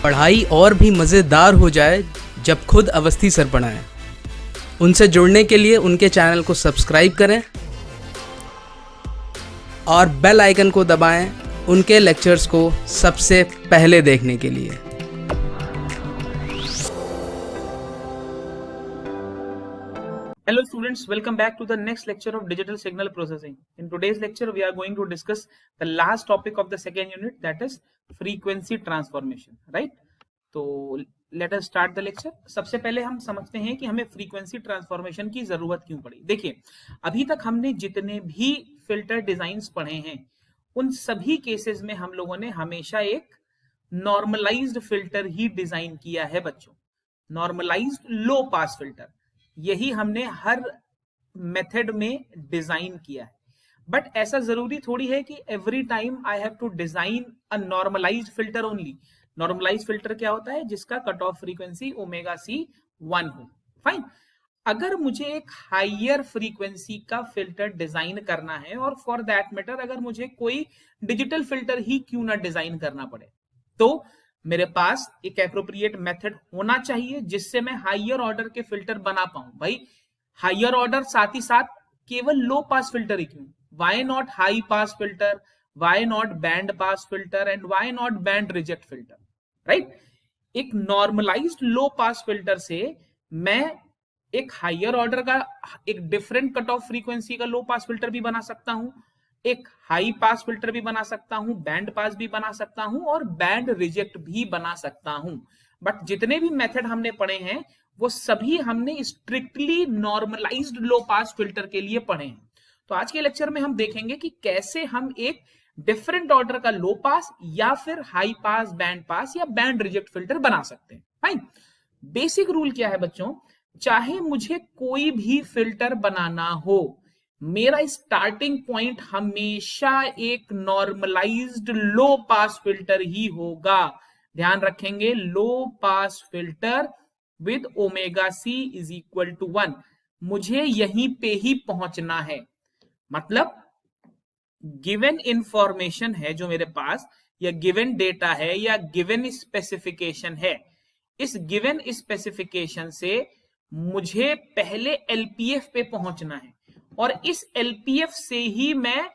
पढ़ाई और भी मज़ेदार हो जाए जब खुद अवस्थी सर पढ़ाएं। उनसे जुड़ने के लिए उनके चैनल को सब्सक्राइब करें और बेल आइकन को दबाएं उनके लेक्चर्स को सबसे पहले देखने के लिए। Hello students, welcome back to the next lecture of digital signal processing. In today's lecture, we are going to discuss the last topic of the second unit, that is frequency transformation, right? तो let us start the lecture. सबसे पहले हम समझते हैं कि हमें frequency transformation की जरूरत क्यों पड़ी। देखिए, अभी तक हमने जितने भी फिल्टर डिजाइन्स पढ़े हैं, उन सभी केसेस में हम लोगों ने हमेशा एक नॉर्मलाइज्ड फिल्टर ही डिजाइन किया है बच्चों। नॉर्मलाइज्ड लो पास फिल्टर, यही हमने हर मेथड में डिजाइन किया है। बट ऐसा जरूरी थोड़ी है कि every time I have to design a normalised filter only. Normalised filter क्या होता है? जिसका cut off frequency omega C 1 हो। फाइन। अगर मुझे एक हायर फ्रीक्वेंसी का फिल्टर डिजाइन करना है, और फॉर दैट मैटर अगर मुझे कोई डिजिटल फिल्टर ही क्यों ना डिजाइन करना पड़े, तो मेरे पास एक एप्रोप्रिएट मेथड होना चाहिए जिससे मैं हायर ऑर्डर के फिल्टर बना पाऊं। भाई हायर ऑर्डर साथ ही साथ केवल लो पास फिल्टर ही क्यों? Why not high pass filter, why not band pass filter and why not band reject filter, right? एक नॉर्मलाइज्ड लो पास फिल्टर से मैं एक हायर ऑर्डर का एक डिफरेंट कट ऑफ फ्रीक्वेंसी का लो पास फिल्टर भी बना सकता हूं, एक हाई पास फिल्टर भी बना सकता हूं, बैंड पास भी बना सकता हूं और बैंड रिजेक्ट भी बना सकता हूं। बट जितने भी मेथड हमने पढ़े हैं वो सभी हमने strictly normalised low pass filter के लिए पढ़े हैं। तो आज के लेक्चर में हम देखेंगे कि कैसे हम एक डिफरेंट ऑर्डर का लो पास या फिर हाई पास, बैंड पास या बैंड रिजेक्ट फिल्टर बना सकते हैं। फाइन। बेसिक रूल क्या है बच्चों? चाहे मुझे कोई भी फिल्टर बनाना हो, मेरा स्टार्टिंग पॉइंट हमेशा एक नॉर्मलाइज्ड लो पास फिल्टर ही होगा। ध्यान रखेंगे, low pass filter with omega c is equal to 1। मुझे यहीं पे ही पहुंचना है। मतलब गिवन इंफॉर्मेशन है जो मेरे पास, या गिवन डेटा है, या गिवन स्पेसिफिकेशन है, इस गिवन स्पेसिफिकेशन से मुझे पहले एलपीएफ पे पहुंचना है, और इस एलपीएफ से ही मैं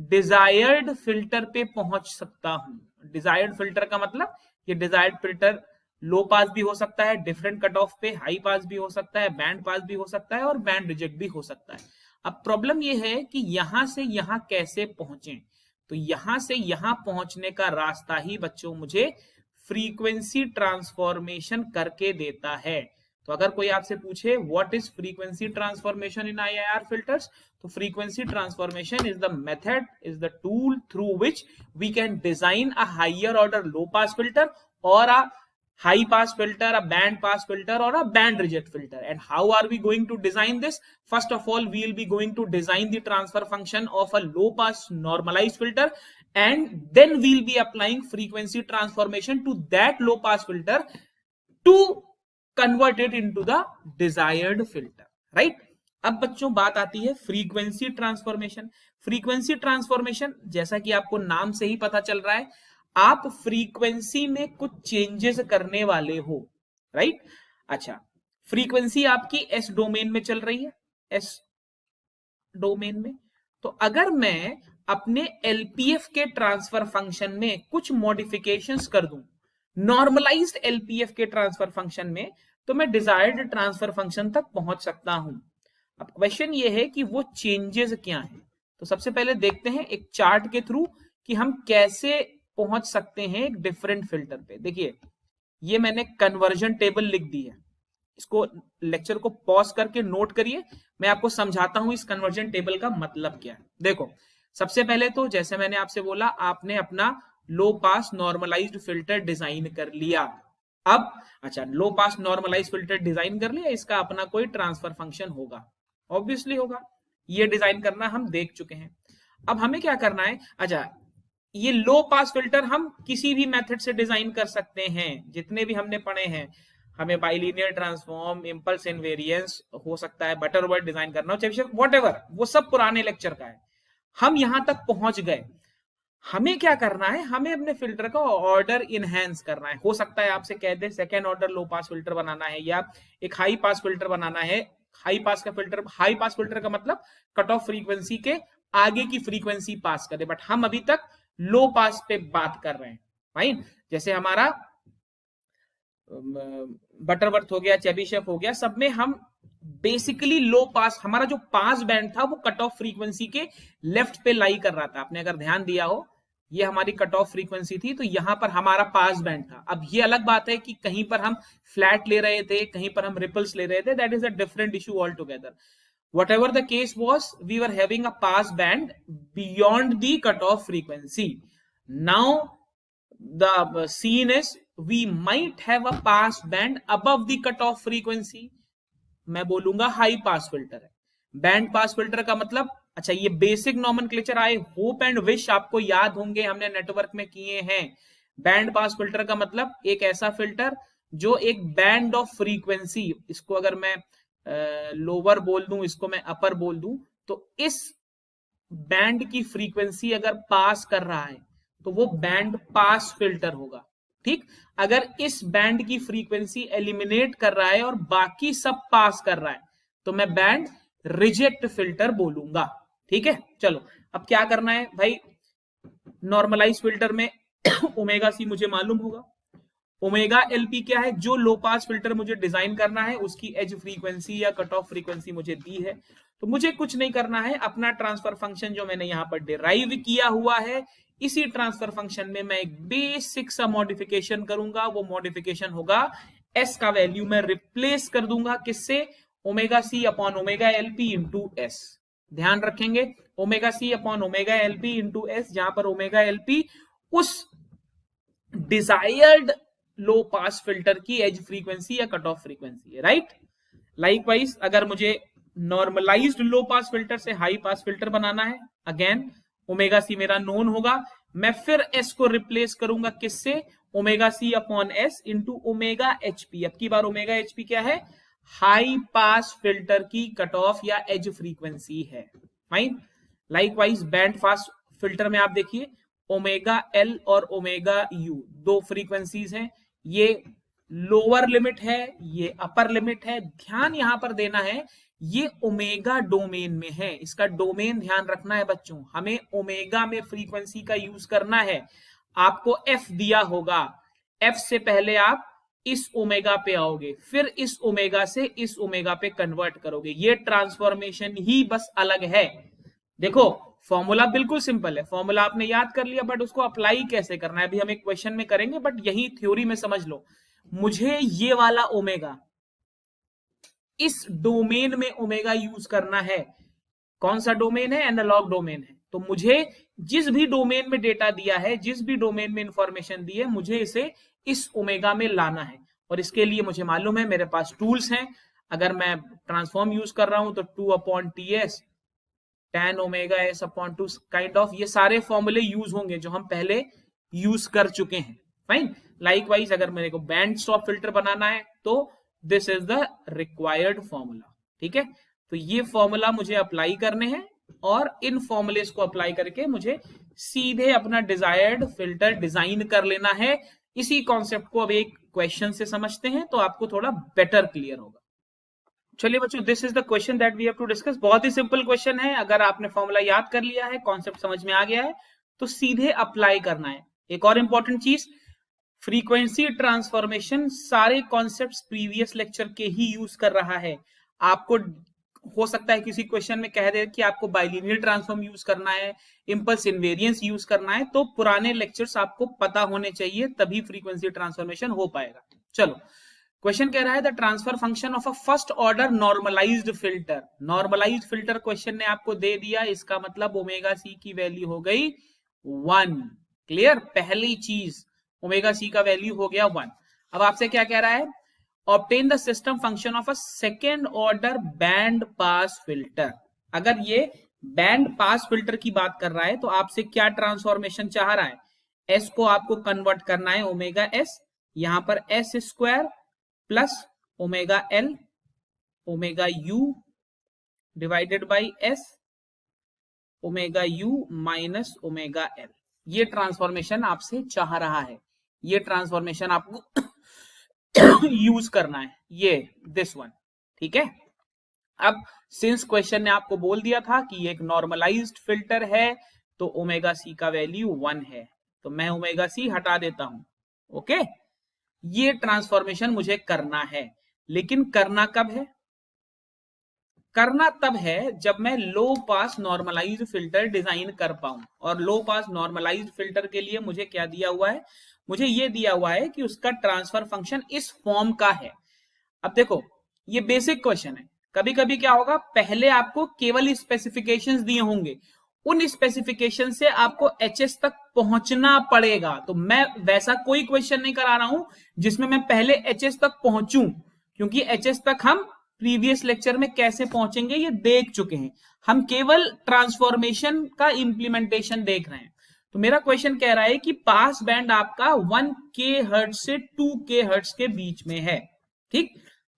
डिजायर्ड फिल्टर पे पहुंच सकता हूं। डिजायर्ड फिल्टर का मतलब, ये डिजायर्ड फिल्टर लो पास भी हो सकता है, डिफरेंट कट ऑफ पे हाई पास भी हो सकता है, बैंड पास भी हो सकता है और बैंड रिजेक्ट भी हो सकता है। अब प्रॉब्लम ये है कि यहां से यहां कैसे पहुंचे। तो यहां से यहां पहुंचने का रास्ता ही बच्चों मुझे फ्रीक्वेंसी ट्रांसफॉर्मेशन करके देता है। तो अगर कोई आपसे पूछे what is frequency transformation in IIR filters, तो frequency transformation is the method, is the tool through which we can design a higher order low pass filter or a high pass filter, a band pass filter or a band reject filter. And how are we going to design this? First of all, we will be going to design the transfer function of a low pass normalized filter, and then we'll be applying frequency transformation to that low pass filter to convert it into the desired filter, right? अब बच्चों बात आती है frequency transformation. Frequency transformation, जैसा कि आपको नाम से ही पता चल रहा है, आप फ्रीक्वेंसी में कुछ चेंजेस करने वाले हो, राइट? अच्छा, फ्रीक्वेंसी आपकी एस डोमेन में चल रही है, एस डोमेन में। तो अगर मैं अपने एलपीएफ के ट्रांसफर फंक्शन में कुछ मॉडिफिकेशंस कर दूं, नॉर्मलाइज्ड एलपीएफ के ट्रांसफर फंक्शन में, तो मैं डिजायर्ड ट्रांसफर फंक्शन तक पहुंच सकता हूं। अब क्वेश्चन ये है कि वो चेंजेस क्या हैं। तो सबसे पहले देखते हैं एक चार्ट के थ्रू कि हम कैसे पहुंच सकते हैं एक डिफरेंट फिल्टर पे। देखिए, ये मैंने कन्वर्जन टेबल लिख दी है, इसको लेक्चर को पॉज करके नोट करिए, मैं आपको समझाता हूं इस कन्वर्जन टेबल का मतलब क्या है। देखो, सबसे पहले तो जैसे मैंने आपसे बोला, आपने अपना लो पास नॉर्मलाइज्ड फिल्टर डिजाइन कर लिया। अब अच्छा, लो पास नॉर्मलाइज्ड फिल्टर डिजाइन कर लिया, इसका अपना कोई ट्रांसफर फंक्शन होगा, ऑब्वियसली होगा, ये डिजाइन करना हम देख चुके हैं। अब हमें क्या करना है? अच्छा, ये लो पास फिल्टर हम किसी भी मेथड से डिजाइन कर सकते हैं, जितने भी हमने पढ़े हैं। हमें बाइलिनियर ट्रांसफॉर्म, इंपल्स इनवेरिएंस, हो सकता है बटरवर्थ डिजाइन करना हो, चाहे व्हाटएवर, वो सब पुराने लेक्चर का है। हम यहां तक पहुंच गए। हमें क्या करना है, हमें अपने फिल्टर का ऑर्डर इनहेंस करना है। हो सकता है आपसे कह दे second order low pass filter बनाना है या एक हाई पास फिल्टर बनाना है। हाई पास फिल्टर का मतलब कट ऑफ फ्रीक्वेंसी के आगे की फ्रीक्वेंसी पास करे, बट हम अभी तक लो पास पे बात कर रहे हैं। फाइन, जैसे हमारा बटरवर्थ हो गया, चेबीशेफ हो गया, सब में हम बेसिकली लो पास, हमारा जो पास बैंड था वो कट ऑफ फ्रीक्वेंसी के लेफ्ट पे लाई कर रहा था। आपने अगर ध्यान दिया हो, ये हमारी कट ऑफ फ्रीक्वेंसी थी, तो यहां पर हमारा पास बैंड था। अब ये अलग बात है कि कहीं पर हम फ्लैट ले रहे थे, कहीं पर हम रिपल्स ले रहे थे, that is a different issue all together. whatever the case was, we were having a pass band beyond the cutoff frequency. Now the scene is we might have a pass band above the cutoff frequency. मैं बोलूंगा high pass filter है। Band pass filter का मतलब, अच्छा ये basic nomenclature I hope and wish आपको याद होंगे, हमने नेटवर्क में किए हैं। बैंड पास फिल्टर का मतलब एक ऐसा फिल्टर जो एक बैंड ऑफ फ्रीक्वेंसी, इसको अगर मैं लोअर बोल दूं, इसको मैं अपर बोल दूं, तो इस बैंड की फ्रीक्वेंसी अगर पास कर रहा है तो वो बैंड पास फिल्टर होगा। ठीक, अगर इस बैंड की फ्रीक्वेंसी एलिमिनेट कर रहा है और बाकी सब पास कर रहा है तो मैं बैंड रिजेक्ट फिल्टर बोलूंगा। ठीक है, चलो अब क्या करना है भाई, नॉर्मलाइज फिल्टर में ओमेगा सी मुझे मालूम होगा। ओमेगा एलपी क्या है, जो लो पास फिल्टर मुझे डिजाइन करना है उसकी एज फ्रीक्वेंसी या कट ऑफ फ्रीक्वेंसी मुझे दी है। तो मुझे कुछ नहीं करना है, अपना ट्रांसफर फंक्शन जो मैंने यहां पर डिराइव किया हुआ है, इसी ट्रांसफर फंक्शन में मैं एक बेसिक सा मॉडिफिकेशन करूंगा। वो मॉडिफिकेशन होगा एस का वैल्यू मैं रिप्लेस कर दूंगा किससे, omega C upon omega LP into S. ध्यान रखेंगे, omega C upon omega LP into S, जहां पर ओमेगा एलपी उस डिजायर्ड लो पास फिल्टर की एज फ्रीक्वेंसी या कट ऑफ फ्रीक्वेंसी है, राइट। लाइकवाइज अगर मुझे नॉर्मलाइज्ड लो पास फिल्टर से हाई पास फिल्टर बनाना है, अगेन ओमेगा सी मेरा नोन होगा, मैं फिर एस को रिप्लेस करूंगा किससे, omega C upon S into omega HP. अब की बार ओमेगा एचपी क्या है, हाई पास फिल्टर की कट ऑफ या एज फ्रीक्वेंसी है। Fine, likewise band pass filter में आप देखिए ओमेगा एल और ओमेगा यू दो फ्रीक्वेंसीज हैं, ये लोअर लिमिट है, ये अपर लिमिट है। ध्यान यहां पर देना है, ये ओमेगा डोमेन में है, इसका डोमेन ध्यान रखना है बच्चों। हमें ओमेगा में फ्रीक्वेंसी का यूज करना है। आपको एफ दिया होगा, एफ से पहले आप इस ओमेगा पे आओगे, फिर इस ओमेगा से इस ओमेगा पे कन्वर्ट करोगे। ये ट्रांसफॉर्मेशन ही बस अलग है। देखो फॉर्मूला बिल्कुल सिंपल है, फॉर्मूला आपने याद कर लिया, बट उसको अप्लाई कैसे करना है अभी हम एक क्वेश्चन में करेंगे, बट यही थ्योरी में समझ लो। मुझे ये वाला ओमेगा इस डोमेन में ओमेगा यूज करना है। कौन सा डोमेन है, एनालॉग डोमेन है। तो मुझे जिस भी डोमेन में डेटा दिया है, जिस भी डोमेन में इंफॉर्मेशन दी है, मुझे इसे इस ओमेगा में लाना है। और इसके लिए मुझे मालूम है, मेरे पास टूल्स हैं। अगर मैं ट्रांसफॉर्म यूज कर रहा हूं तो 2 upon T S tan omega S upon 2 kind of, ये सारे फॉर्मूले यूज होंगे जो हम पहले यूज कर चुके हैं। फाइन, लाइकवाइज अगर मेरे को बैंड स्टॉप फिल्टर बनाना है तो this is the required formula. ठीक है, तो ये फॉर्मूला मुझे अप्लाई करने हैं और इन फॉर्मूलेस को अप्लाई करके मुझे सीधे अपना डिजायर्ड फिल्टर डिजाइन कर लेना है। इसी कॉन्सेप्ट को अब एक क्वेश्चन से समझते हैं तो आपको थोड़ा बेटर क्लियर होगा। चलिए बच्चों, this is the question that we have to discuss. बहुत ही सिंपल क्वेश्चन है, अगर आपने फॉर्मूला याद कर लिया है, कॉन्सेप्ट समझ में आ गया है, तो सीधे अप्लाई करना है। एक और इंपॉर्टेंट चीज, फ्रीक्वेंसी ट्रांसफॉर्मेशन सारे कॉन्सेप्ट्स प्रीवियस लेक्चर के ही यूज कर रहा है। आपको हो सकता है किसी क्वेश्चन में कह दे कि आपको बाइलिनियर ट्रांसफॉर्म यूज करना है, इंपल्स इनवेरियंस यूज करना है, तो पुराने लेक्चर्स आपको पता होने चाहिए, तभी फ्रीक्वेंसी ट्रांसफॉर्मेशन हो पाएगा। चलो, क्वेश्चन कह रहा है the transfer function of a first order normalised filter. Normalised filter question ने आपको दे दिया, इसका मतलब ओमेगा सी की वैल्यू हो गई 1। क्लियर, पहली चीज ओमेगा सी का वैल्यू हो गया 1। अब आपसे क्या कह रहा है, obtain the system function of a second order band pass filter. अगर ये बैंड पास फिल्टर की बात कर रहा है तो आपसे क्या ट्रांसफॉर्मेशन चाह रहा है, एस को आपको कन्वर्ट करना है ओमेगा एस, यहां पर S square plus omega L omega you divided by S omega you minus omega L. ये ट्रांसफॉर्मेशन आपसे चाह रहा है, ये ट्रांसफॉर्मेशन आपको यूज करना है, ये दिस वन, ठीक है। अब सिंस क्वेश्चन ने आपको बोल दिया था कि ये एक नॉर्मलाइज्ड फिल्टर है तो ओमेगा सी का वैल्यू 1 है, तो मैं ओमेगा सी हटा देता हूं, ओके। ये ट्रांसफॉर्मेशन मुझे करना है, लेकिन करना कब है? करना तब है जब मैं लो पास नॉर्मलाइज्ड फिल्टर डिजाइन कर पाऊं, और लो पास नॉर्मलाइज्ड फिल्टर के लिए मुझे क्या दिया हुआ है? मुझे ये दिया हुआ है कि उसका ट्रांसफर फंक्शन इस फॉर्म का है। अब देखो, ये बेसिक क्वेश्चन है, कभी कभी क्या होगा, पहले आपको केवल स्पेसिफिकेशंस दिए होंगे, उन स्पेसिफिकेशन से आपको एचएस तक पहुंचना पड़ेगा। तो मैं वैसा कोई क्वेश्चन नहीं करा रहा हूं जिसमें मैं पहले एचएस तक पहुंचूं, क्योंकि एचएस तक हम प्रीवियस लेक्चर में कैसे पहुंचेंगे ये देख चुके हैं, हम केवल ट्रांसफॉर्मेशन का इंप्लीमेंटेशन देख रहे हैं। तो मेरा क्वेश्चन कह रहा है कि पास बैंड आपका 1k हर्ट्ज से 2k हर्ट्ज के बीच में है, ठीक।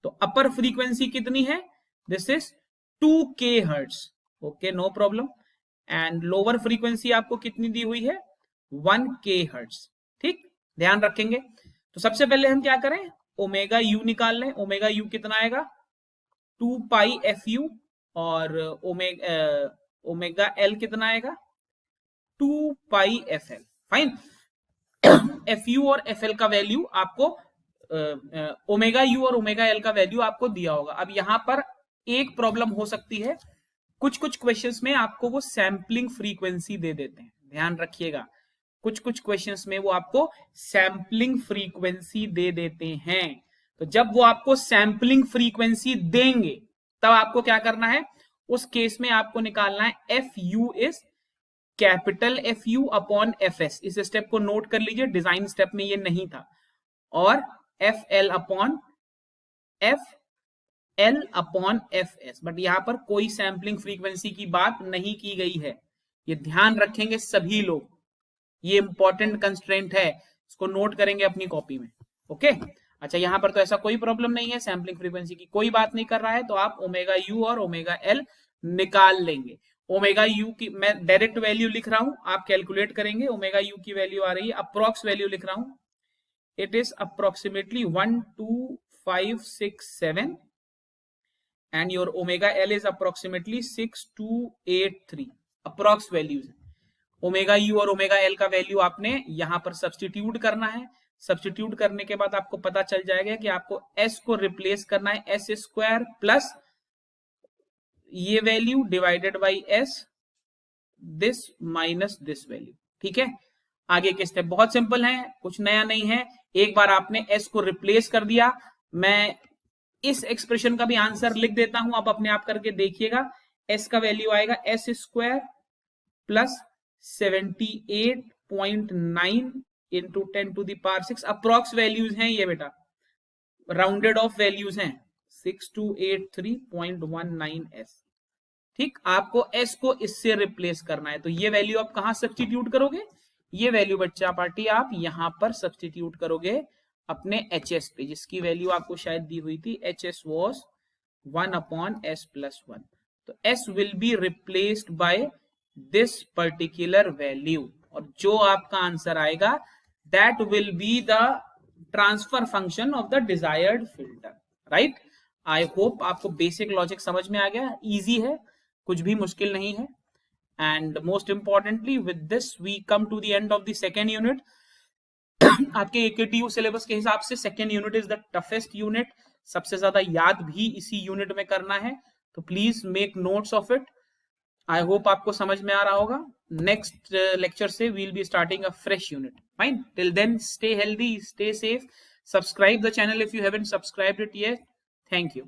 तो अपर फ्रीक्वेंसी कितनी है? This is 2k hertz, okay, no problem. And lower frequency आपको कितनी दी हुई है? 1k हर्ट्ज, ठीक, ध्यान रखेंगे। तो सबसे पहले हम क्या करें, ओमेगा यू निकाल लें। ओमेगा यू कितना आएगा? 2 पाई एफ यू, और ओमेगा एल कितना आएगा? 2 pi f l, fine. F u और एफ एल का वैल्यू आपको, ओमेगा यू और ओमेगा एल का वैल्यू आपको दिया होगा। अब यहां पर एक प्रॉब्लम हो सकती है, कुछ कुछ क्वेश्चंस में आपको वो सैंपलिंग फ्रीक्वेंसी दे देते हैं, ध्यान रखिएगा, कुछ कुछ क्वेश्चंस में वो आपको सैंपलिंग फ्रीक्वेंसी दे देते हैं। तो जब वो आपको सैंपलिंग फ्रीक्वेंसी देंगे तब आपको क्या करना है? उस केस में आपको निकालना है F you is capital F you upon F S. इस स्टेप को नोट कर लीजिए, डिजाइन स्टेप में ये नहीं था। और f L upon F S, but यहां पर कोई सैंपलिंग फ्रीक्वेंसी की बात नहीं की गई है, ये ध्यान रखेंगे सभी लोग, ये इंपॉर्टेंट कंस्ट्रेंट है, इसको नोट करेंगे अपनी कॉपी में, ओके। अच्छा, यहां पर तो ऐसा कोई प्रॉब्लम नहीं है, सैंपलिंग फ्रीक्वेंसी की कोई बात नहीं कर रहा है, तो आप ओमेगा यू और ओमेगा एल निकाल लेंगे। ओमेगा यू की मैं डायरेक्ट वैल्यू लिख रहा हूं, आप कैलकुलेट करेंगे। ओमेगा यू की वैल्यू आ रही है, अप्रोक्स वैल्यू लिख रहा हूं, it is approximately 12567 and your omega L is approximately 6283, approx values. Omega u और ओमेगा एल का वैल्यू आपने यहां पर सब्स्टिट्यूट करना है। सब्स्टिट्यूट करने के बाद आपको पता चल जाएगा कि आपको एस को रिप्लेस करना है एस स्क्वायर प्लस ये value divided by S, this minus this value, ठीक है। आगे के स्टेप बहुत सिंपल हैं, कुछ नया नहीं है। एक बार आपने एस को रिप्लेस कर दिया, मैं इस एक्सप्रेशन का भी आंसर लिख देता हूं, आप अपने आप करके देखिएगा। एस का वैल्यू आएगा S square plus 78.9 into 10 to the power 6। Approx values हैं ये बेटा, राउंडेड ऑफ वैल्यूज हैं, 6283.19 एस, ठीक। आपको एस को इससे रिप्लेस करना है, तो ये वैल्यू आप कहां सब्स्टिट्यूट करोगे? ये वैल्यू बच्चा पार्टी आप यहां पर सब्स्टिट्यूट करोगे अपने एच एस पे, जिसकी वैल्यू आपको शायद दी हुई थी, H S was 1 upon S plus 1। तो S will be replaced by this particular value, और जो आपका आंसर आएगा that will be the transfer function of the desired filter, right. I hope आपको बेसिक लॉजिक समझ में आ गया, इजी है, कुछ भी मुश्किल नहीं है। And most importantly with this we come to the end of the second unit. आपके एकेटीयू सिलेबस के हिसाब से second unit is the toughest unit, सबसे ज्यादा याद भी इसी यूनिट में करना है, तो please make notes of it. I hope आपको समझ में आ रहा होगा। नेक्स्ट लेक्चर से we'll be starting a fresh unit, fine. Till then stay healthy, stay safe, subscribe the channel if you haven't subscribed it yet. Thank you.